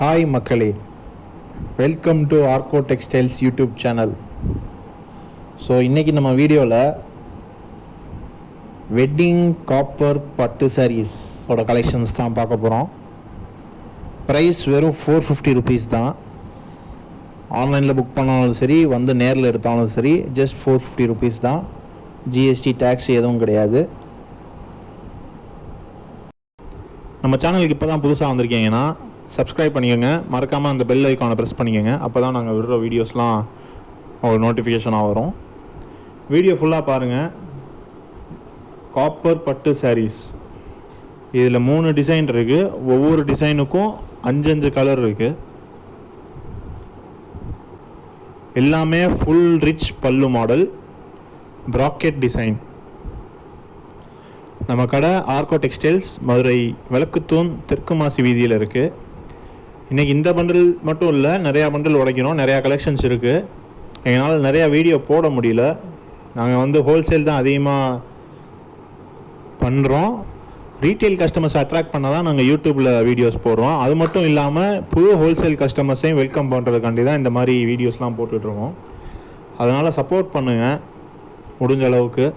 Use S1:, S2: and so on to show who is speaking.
S1: Hi மக்களே, welcome to Argo textiles YouTube channel. So இன்றைக்கி நம்ம வீடியோவில் வெட்டிங் காப்பர் பட்டு சாரீஸோட கலெக்ஷன்ஸ் தான் பார்க்க போகிறோம். ப்ரைஸ் வெறும் 450 rupees தான். ஆன்லைனில் புக் பண்ணாலும் சரி, வந்து நேரில் எடுத்தாலும் சரி, ஜஸ்ட் 450 rupees தான். ஜிஎஸ்டி டேக்ஸ் எதுவும் கிடையாது. நம்ம சேனலுக்கு இப்போ தான் புதுசாக வந்திருக்கீங்கன்னா சப்ஸ்கிரைப் பண்ணிக்கோங்க. மறக்காமல் அந்த பெல் ஐக்கானை ப்ரெஸ் பண்ணிக்கோங்க. அப்போ தான் நாங்கள் விடுற வீடியோஸ்லாம் உங்களுக்கு நோட்டிஃபிகேஷனாக வரும். வீடியோ ஃபுல்லாக பாருங்கள். காப்பர் பட்டு சாரீஸ், இதில் 3 டிசைன் இருக்குது. ஒவ்வொரு டிசைனுக்கும் 5 கலர் இருக்குது. எல்லாமே ஃபுல் ரிச் பல்லு மாடல், ப்ராக்கெட் டிசைன். நம்ம கடை ஆர்கோ டெக்ஸ்டைல்ஸ், மதுரை விளக்குத்தூண் தெற்கு மாசி வீதியில் இருக்குது. இன்றைக்கி இந்த பண்டில் மட்டும் இல்லை, நிறையா பண்டில் உடைக்கணும். நிறையா கலெக்ஷன்ஸ் இருக்குது. எங்களால் நிறையா வீடியோ போட முடியல. நாங்கள் ஹோல்சேல் தான் அதிகமாக பண்ணுறோம். ரீட்டெயில் கஸ்டமர்ஸ் அட்ராக்ட் பண்ண தான் நாங்கள் யூடியூப்பில் வீடியோஸ் போடுறோம். அது மட்டும் இல்லாமல் புது ஹோல்சேல் கஸ்டமர்ஸையும் வெல்கம் பண்ணுறதுக்காண்டி தான் இந்த மாதிரி வீடியோஸ்லாம் போட்டுட்ருக்கோம். அதனால் சப்போர்ட் பண்ணுங்கள் முடிஞ்ச அளவுக்கு.